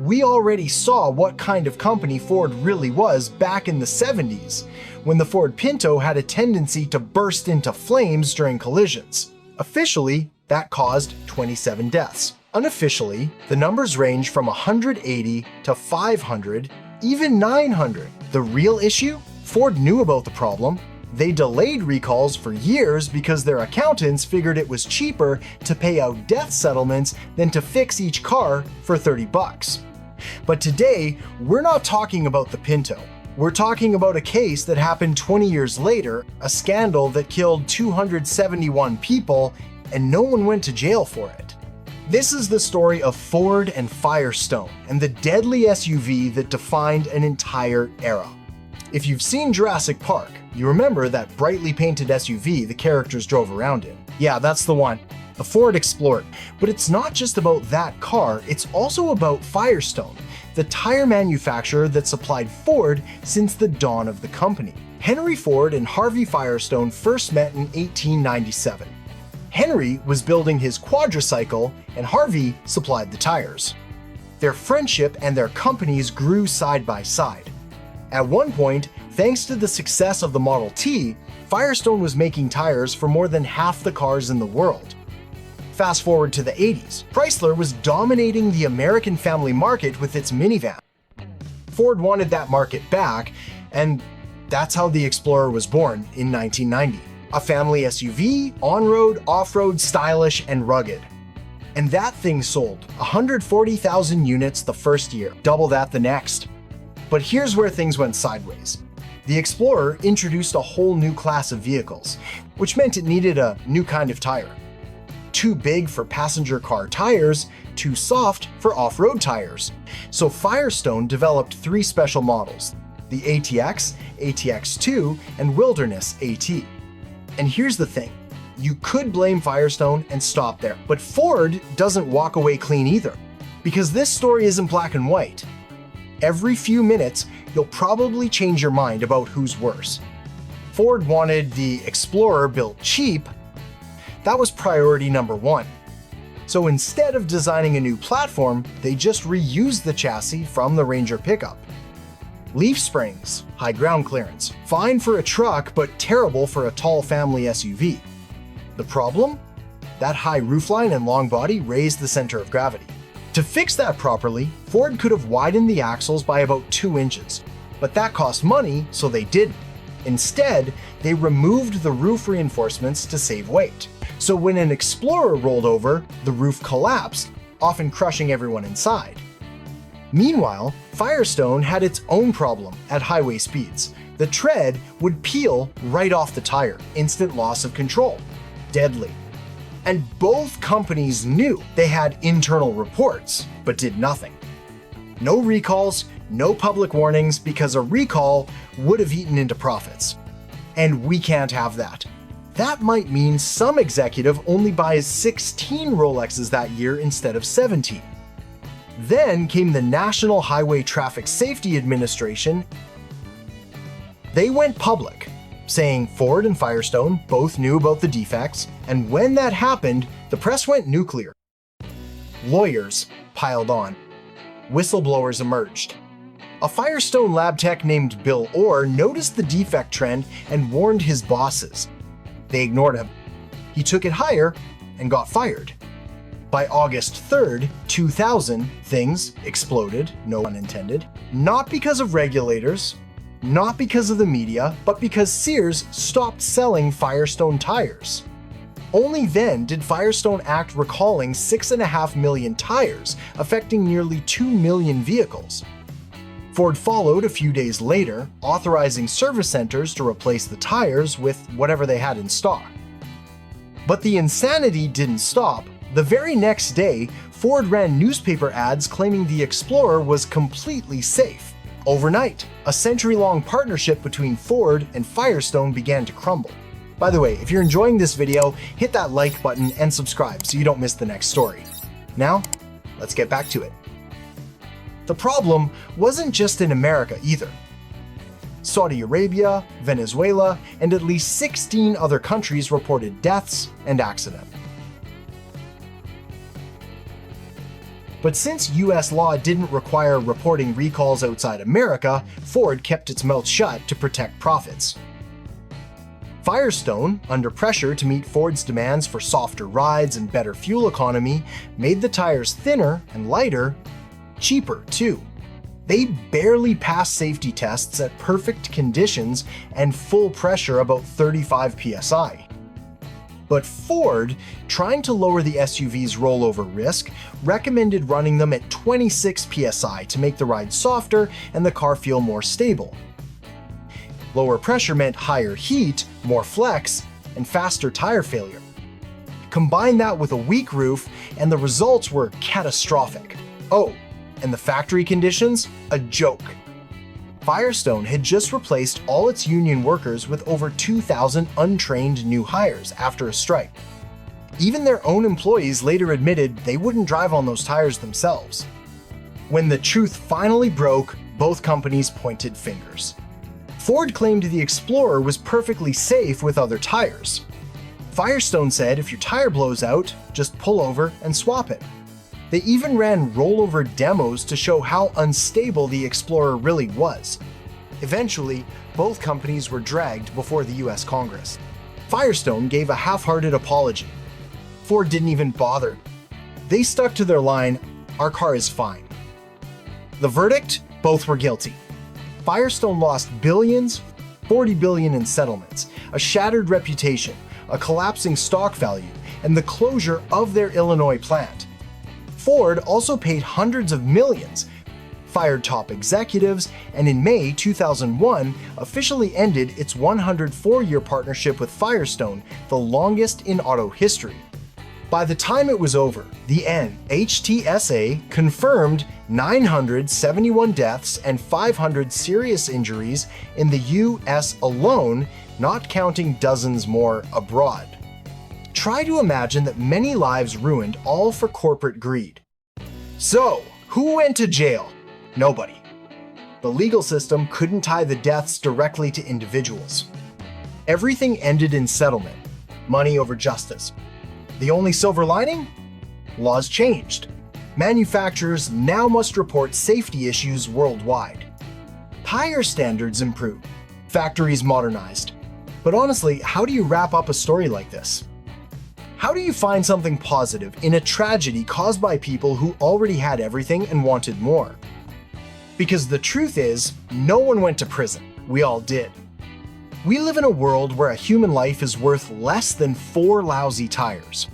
We already saw what kind of company Ford really was back in the 70s, when the Ford Pinto had a tendency to burst into flames during collisions. Officially, that caused 27 deaths. Unofficially, the numbers range from 180 to 500, even 900. The real issue? Ford knew about the problem. They delayed recalls for years because their accountants figured it was cheaper to pay out death settlements than to fix each car for $30. But today, we're not talking about the Pinto. We're talking about a case that happened 20 years later, a scandal that killed 271 people, and no one went to jail for it. This is the story of Ford and Firestone, and the deadly SUV that defined an entire era. If you've seen Jurassic Park, you remember that brightly painted SUV the characters drove around in. Yeah, that's the one, the Ford Explorer. But it's not just about that car, it's also about Firestone, the tire manufacturer that supplied Ford since the dawn of the company. Henry Ford and Harvey Firestone first met in 1897. Henry was building his quadricycle, and Harvey supplied the tires. Their friendship and their companies grew side by side. At one point, thanks to the success of the Model T, Firestone was making tires for more than half the cars in the world. Fast forward to the 80s, Chrysler was dominating the American family market with its minivan. Ford wanted that market back, and that's how the Explorer was born in 1990. A family SUV, on-road, off-road, stylish, and rugged. And that thing sold 140,000 units the first year, double that the next. But here's where things went sideways. The Explorer introduced a whole new class of vehicles, which meant it needed a new kind of tire. Too big for passenger car tires, too soft for off-road tires. So Firestone developed 3 special models, the ATX, ATX2, and Wilderness AT. And here's the thing, you could blame Firestone and stop there, but Ford doesn't walk away clean either, because this story isn't black and white. Every few minutes, you'll probably change your mind about who's worse. Ford wanted the Explorer built cheap. That was priority number 1. So instead of designing a new platform, they just reused the chassis from the Ranger pickup. Leaf springs, high ground clearance, fine for a truck but terrible for a tall family SUV. The problem? That high roofline and long body raised the center of gravity. To fix that properly, Ford could have widened the axles by about 2 inches, but that cost money, so they didn't. Instead, they removed the roof reinforcements to save weight. So when an Explorer rolled over, the roof collapsed, often crushing everyone inside. Meanwhile, Firestone had its own problem at highway speeds. The tread would peel right off the tire, instant loss of control. Deadly. And both companies knew. They had internal reports, but did nothing. No recalls, no public warnings, because a recall would have eaten into profits. And we can't have that. That might mean some executive only buys 16 Rolexes that year instead of 17. Then came the National Highway Traffic Safety Administration. They went public, saying Ford and Firestone both knew about the defects, and when that happened, the press went nuclear. Lawyers piled on. Whistleblowers emerged. A Firestone lab tech named Bill Orr noticed the defect trend and warned his bosses. They ignored him. He took it higher and got fired. By August 3rd, 2000, things exploded, no pun intended, not because of regulators, not because of the media, but because Sears stopped selling Firestone tires. Only then did Firestone act recalling 6.5 million tires, affecting nearly 2 million vehicles. Ford followed a few days later, authorizing service centers to replace the tires with whatever they had in stock. But the insanity didn't stop. The very next day, Ford ran newspaper ads claiming the Explorer was completely safe. Overnight, a century-long partnership between Ford and Firestone began to crumble. By the way, if you're enjoying this video, hit that like button and subscribe so you don't miss the next story. Now, let's get back to it. The problem wasn't just in America either. Saudi Arabia, Venezuela, and at least 16 other countries reported deaths and accidents. But since US law didn't require reporting recalls outside America, Ford kept its mouth shut to protect profits. Firestone, under pressure to meet Ford's demands for softer rides and better fuel economy, made the tires thinner and lighter, cheaper too. They barely passed safety tests at perfect conditions and full pressure about 35 psi. But Ford, trying to lower the SUV's rollover risk, recommended running them at 26 psi to make the ride softer and the car feel more stable. Lower pressure meant higher heat, more flex, and faster tire failure. Combine that with a weak roof, and the results were catastrophic. Oh, and the factory conditions? A joke. Firestone had just replaced all its union workers with over 2,000 untrained new hires after a strike. Even their own employees later admitted they wouldn't drive on those tires themselves. When the truth finally broke, both companies pointed fingers. Ford claimed the Explorer was perfectly safe with other tires. Firestone said if your tire blows out, just pull over and swap it. They even ran rollover demos to show how unstable the Explorer really was. Eventually, both companies were dragged before the US Congress. Firestone gave a half-hearted apology. Ford didn't even bother. They stuck to their line, "Our car is fine." The verdict? Both were guilty. Firestone lost billions, 40 billion in settlements, a shattered reputation, a collapsing stock value, and the closure of their Illinois plant. Ford also paid hundreds of millions, fired top executives, and in May 2001 officially ended its 104-year partnership with Firestone, the longest in auto history. By the time it was over, the NHTSA confirmed 971 deaths and 500 serious injuries in the US alone, not counting dozens more abroad. Try to imagine that many lives ruined all for corporate greed. So, who went to jail? Nobody. The legal system couldn't tie the deaths directly to individuals. Everything ended in settlement, money over justice. The only silver lining? Laws changed. Manufacturers now must report safety issues worldwide. Tire standards improved. Factories modernized. But honestly, how do you wrap up a story like this? How do you find something positive in a tragedy caused by people who already had everything and wanted more? Because the truth is, no one went to prison. We all did. We live in a world where a human life is worth less than 4 lousy tires.